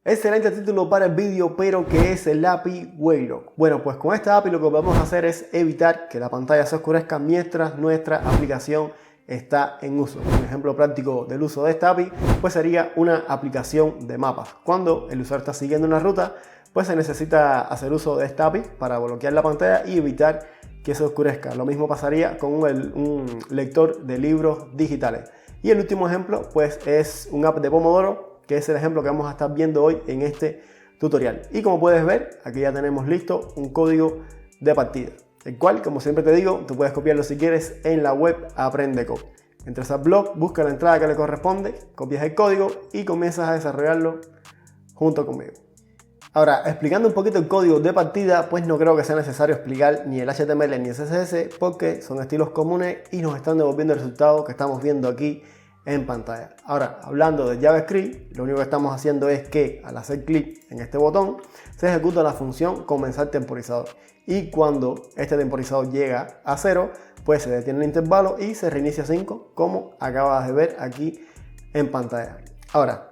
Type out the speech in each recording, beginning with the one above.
Excelente título para el vídeo, pero ¿qué es el API Wavelock? Bueno, pues con esta API lo que vamos a hacer es evitar que la pantalla se oscurezca mientras nuestra aplicación está en uso. Un ejemplo práctico del uso de esta API pues sería una aplicación de mapas. Cuando el usuario está siguiendo una ruta, pues se necesita hacer uso de esta API para bloquear la pantalla y evitar que se oscurezca. Lo mismo pasaría con un lector de libros digitales. Y el último ejemplo pues es un app de Pomodoro, que es el ejemplo que vamos a estar viendo hoy en este tutorial. Y como puedes ver, aquí ya tenemos listo un código de partida, el cual, como siempre te digo, tú puedes copiarlo si quieres en la web Aprende Code. Entras al blog, busca la entrada que le corresponde, copias el código y comienzas a desarrollarlo junto conmigo. Ahora, explicando un poquito el código de partida, pues no creo que sea necesario explicar ni el HTML ni el CSS porque son estilos comunes y nos están devolviendo el resultado que estamos viendo aquí en pantalla. Ahora, hablando de JavaScript, lo único que estamos haciendo es que al hacer clic en este botón se ejecuta la función comenzar temporizador, y cuando este temporizador llega a 0 pues se detiene el intervalo y se reinicia a 5, como acabas de ver aquí en pantalla. Ahora,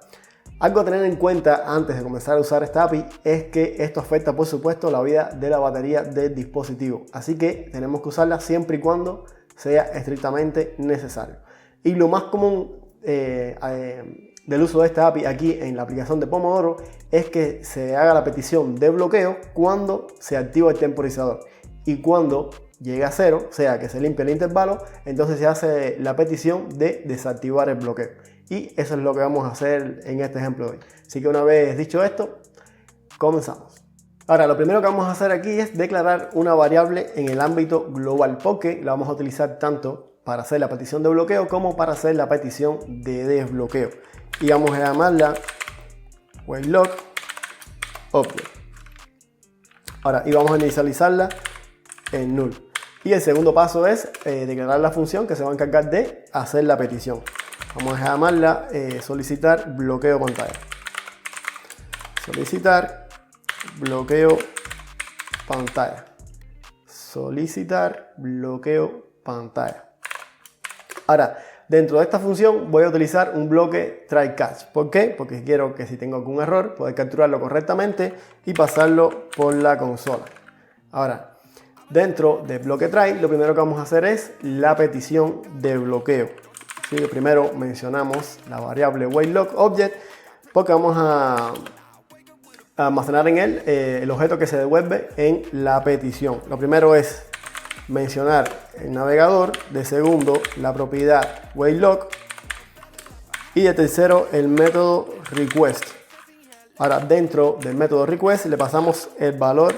algo a tener en cuenta antes de comenzar a usar esta API es que esto afecta por supuesto la vida de la batería del dispositivo, así que tenemos que usarla siempre y cuando sea estrictamente necesario. Y lo más común del uso de esta API aquí en la aplicación de Pomodoro es que se haga la petición de bloqueo cuando se activa el temporizador, y cuando llega a 0, o sea que se limpia el intervalo, entonces se hace la petición de desactivar el bloqueo. Y eso es lo que vamos a hacer en este ejemplo de hoy. Así que una vez dicho esto, comenzamos. Ahora, lo primero que vamos a hacer aquí es declarar una variable en el ámbito global, porque la vamos a utilizar tanto para hacer la petición de bloqueo como para hacer la petición de desbloqueo. Y vamos a llamarla Wavelock Object. Ahora, y vamos a inicializarla en null. Y el segundo paso es declarar la función que se va a encargar de hacer la petición. Vamos a llamarla solicitar bloqueo pantalla. Solicitar bloqueo pantalla. Solicitar bloqueo pantalla. Ahora, dentro de esta función voy a utilizar un bloque try catch. ¿Por qué? Porque quiero que si tengo algún error, poder capturarlo correctamente y pasarlo por la consola. Ahora, dentro del bloque try, lo primero que vamos a hacer es la petición de bloqueo. Así que primero mencionamos la variable Wavelock Object porque vamos a almacenar en él el objeto que se devuelve en la petición. Lo primero es mencionar el navegador, de segundo la propiedad Wavelock y de tercero el método request. Ahora, dentro del método request le pasamos el valor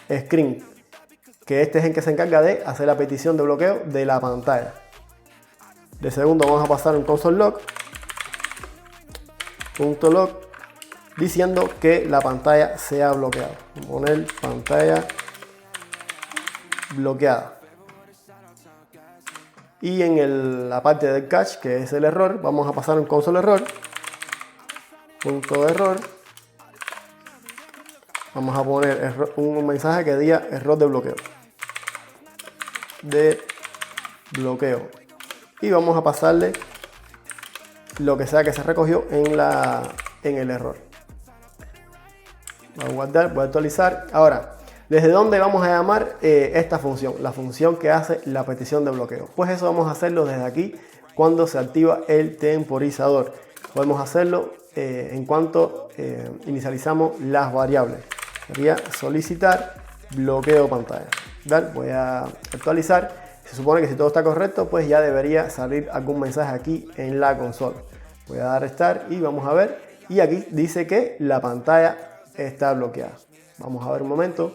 screen, que este es el que se encarga de hacer la petición de bloqueo de la pantalla. De segundo vamos a pasar un console.log diciendo que la pantalla sea bloqueada. Vamos a poner pantalla bloqueada. Y en la parte del catch, que es el error, vamos a pasar un console error. Punto error. Vamos a poner un mensaje que diga error de bloqueo. De bloqueo. Y vamos a pasarle lo que sea que se recogió en el error. Voy a guardar, voy a actualizar. Ahora, ¿desde dónde vamos a llamar esta función? La función que hace la petición de bloqueo. Pues eso vamos a hacerlo desde aquí cuando se activa el temporizador. Podemos hacerlo en cuanto inicializamos las variables. Sería solicitar bloqueo pantalla. ¿Vale? Voy a actualizar. Se supone que si todo está correcto, pues ya debería salir algún mensaje aquí en la consola. Voy a dar Start y vamos a ver. Y aquí dice que la pantalla está bloqueada. Vamos a ver un momento.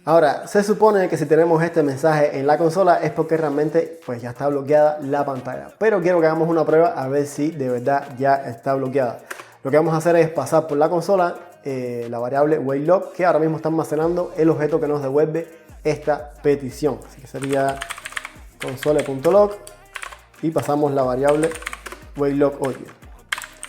Ahora, se supone que si tenemos este mensaje en la consola es porque realmente pues ya está bloqueada la pantalla. Pero quiero que hagamos una prueba a ver si de verdad ya está bloqueada. Lo que vamos a hacer es pasar por la consola la variable Wavelock, que ahora mismo está almacenando el objeto que nos devuelve esta petición. Así que sería console.log y pasamos la variable Wavelock Object.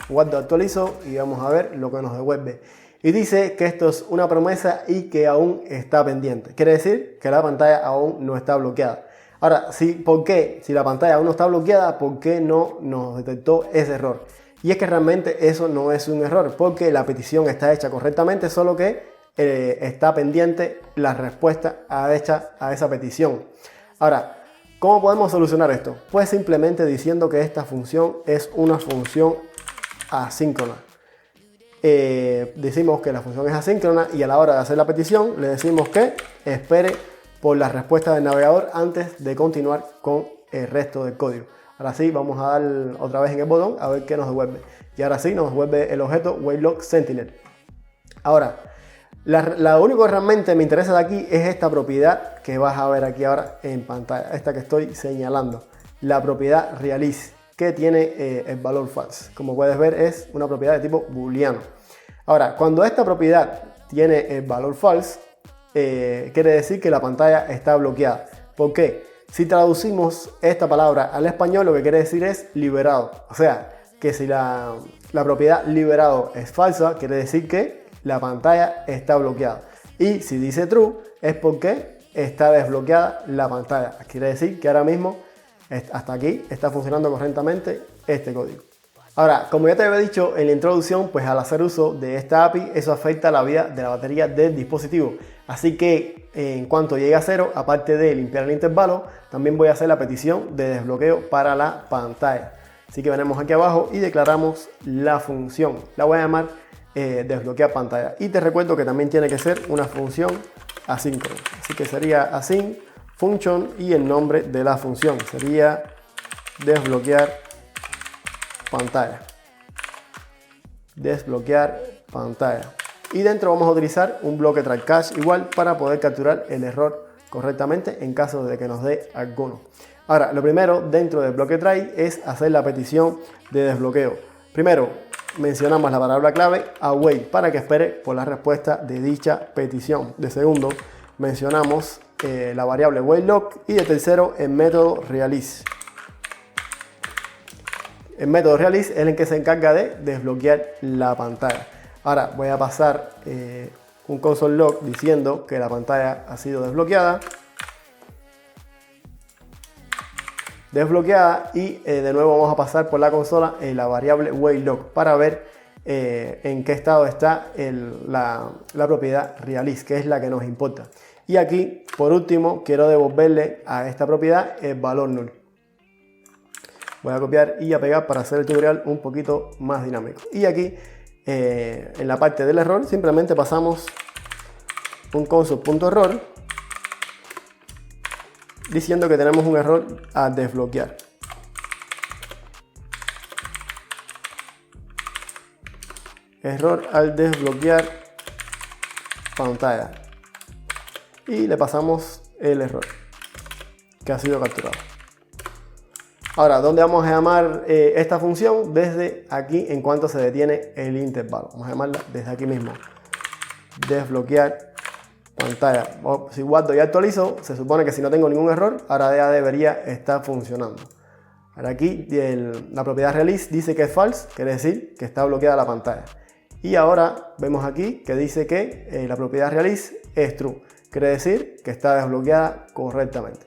Guardo, actualizo y vamos a ver lo que nos devuelve. Y dice que esto es una promesa y que aún está pendiente. Quiere decir que la pantalla aún no está bloqueada. Ahora, ¿por qué? Si la pantalla aún no está bloqueada, ¿por qué no nos detectó ese error? Y es que realmente eso no es un error, porque la petición está hecha correctamente, solo que está pendiente la respuesta a esa petición. Ahora, ¿cómo podemos solucionar esto? Pues simplemente diciendo que esta función es una función asíncrona. Decimos que la función es asíncrona y a la hora de hacer la petición le decimos que espere por la respuesta del navegador antes de continuar con el resto del código. Ahora sí, vamos a dar otra vez en el botón a ver qué nos devuelve. Y ahora sí nos devuelve el objeto Wavelock Sentinel. Ahora, lo único que realmente me interesa de aquí es esta propiedad que vas a ver aquí ahora en pantalla. Esta que estoy señalando. La propiedad Realize, que tiene el valor false. Como puedes ver, es una propiedad de tipo booleano. Ahora, cuando esta propiedad tiene el valor false, quiere decir que la pantalla está bloqueada. ¿Por qué? Si traducimos esta palabra al español, lo que quiere decir es liberado. O sea, que si la propiedad liberado es falsa, quiere decir que la pantalla está bloqueada. Y si dice true, es porque está desbloqueada la pantalla. Quiere decir que ahora mismo, hasta aquí, está funcionando correctamente este código. Ahora, como ya te había dicho en la introducción, pues al hacer uso de esta API, eso afecta la vida de la batería del dispositivo. Así que en cuanto llegue a cero, aparte de limpiar el intervalo, también voy a hacer la petición de desbloqueo para la pantalla. Así que venimos aquí abajo y declaramos la función. La voy a llamar desbloquear pantalla. Y te recuerdo que también tiene que ser una función asíncrona. Así que sería async function y el nombre de la función sería desbloquear pantalla. Desbloquear pantalla. Y dentro vamos a utilizar un bloque try catch igual para poder capturar el error correctamente en caso de que nos dé alguno. Ahora, lo primero dentro del bloque try es hacer la petición de desbloqueo. Primero, mencionamos la palabra clave await para que espere por la respuesta de dicha petición. De segundo, mencionamos la variable wavelock y de tercero, el método realize. El método realize es el que se encarga de desbloquear la pantalla. Ahora voy a pasar un console log diciendo que la pantalla ha sido desbloqueada. Y de nuevo vamos a pasar por la consola en la variable wavelock para ver en qué estado está la propiedad realize, que es la que nos importa. Y aquí, por último, quiero devolverle a esta propiedad el valor null. Voy a copiar y a pegar para hacer el tutorial un poquito más dinámico. Y aquí, en la parte del error, simplemente pasamos un console.error diciendo que tenemos un error a desbloquear. Error al desbloquear pantalla. Y le pasamos el error que ha sido capturado. Ahora, ¿dónde vamos a llamar esta función? Desde aquí, en cuanto se detiene el intervalo. Vamos a llamarla desde aquí mismo. Desbloquear pantalla. Si guardo y actualizo, se supone que si no tengo ningún error, ahora ya debería estar funcionando. Ahora aquí, la propiedad realize dice que es false, quiere decir que está bloqueada la pantalla. Y ahora vemos aquí que dice que la propiedad realize es true. Quiere decir que está desbloqueada correctamente.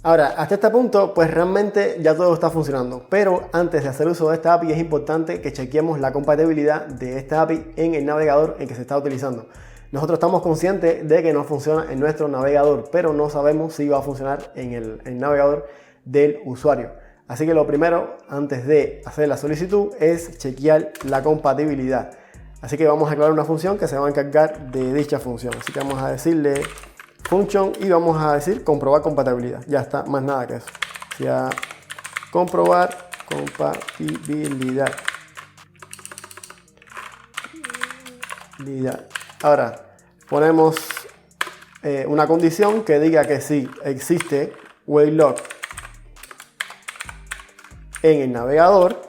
Ahora, hasta este punto, pues realmente ya todo está funcionando. Pero antes de hacer uso de esta API es importante que chequeemos la compatibilidad de esta API en el navegador en que se está utilizando. Nosotros estamos conscientes de que no funciona en nuestro navegador, pero no sabemos si va a funcionar en el navegador del usuario. Así que lo primero, antes de hacer la solicitud, es chequear la compatibilidad. Así que vamos a crear una función que se va a encargar de dicha función. Así que vamos a decirle function y vamos a decir comprobar compatibilidad. Ya está, más nada que eso. Ya comprobar compatibilidad. Ahora ponemos una condición que diga que si existe wavelock en el navegador,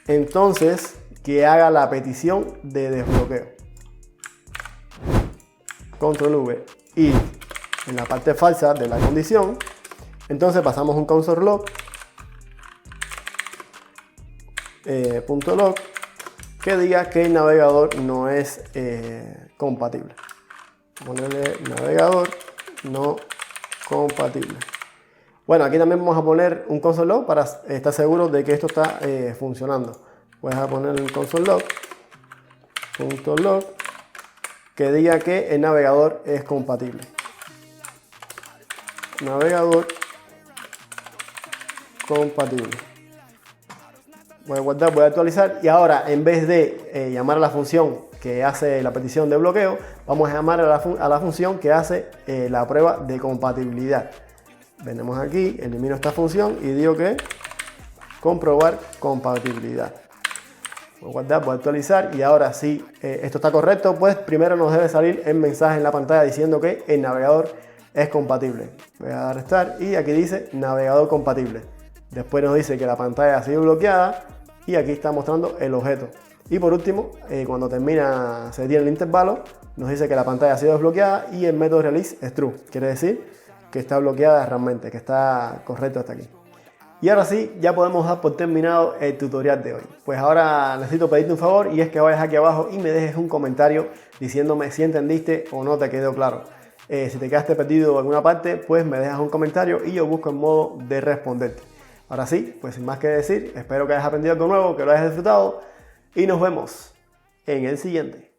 entonces que haga la petición de desbloqueo. Control V. Y en la parte falsa de la condición, entonces pasamos un console log .log que diga que el navegador no es compatible. Ponerle navegador no compatible. Bueno, aquí también vamos a poner un console log para estar seguros de que esto está funcionando. Voy a poner el console log que diga que el navegador es compatible. Navegador compatible. Voy a guardar, voy a actualizar y ahora en vez de llamar a la función que hace la petición de bloqueo, vamos a llamar a la función que hace la prueba de compatibilidad. Venimos aquí, elimino esta función y digo que comprobar compatibilidad. Voy a guardar, voy a actualizar y ahora si esto está correcto, pues primero nos debe salir el mensaje en la pantalla diciendo que el navegador es compatible. Voy a dar Start y aquí dice navegador compatible. Después nos dice que la pantalla ha sido bloqueada y aquí está mostrando el objeto. Y por último, cuando se tiene el intervalo, nos dice que la pantalla ha sido desbloqueada y el método release es true. Quiere decir que está bloqueada realmente, que está correcto hasta aquí. Y ahora sí, ya podemos dar por terminado el tutorial de hoy. Pues ahora necesito pedirte un favor y es que vayas aquí abajo y me dejes un comentario diciéndome si entendiste o no te quedó claro. Si te quedaste perdido en alguna parte, pues me dejas un comentario y yo busco el modo de responderte. Ahora sí, pues sin más que decir, espero que hayas aprendido algo nuevo, que lo hayas disfrutado y nos vemos en el siguiente.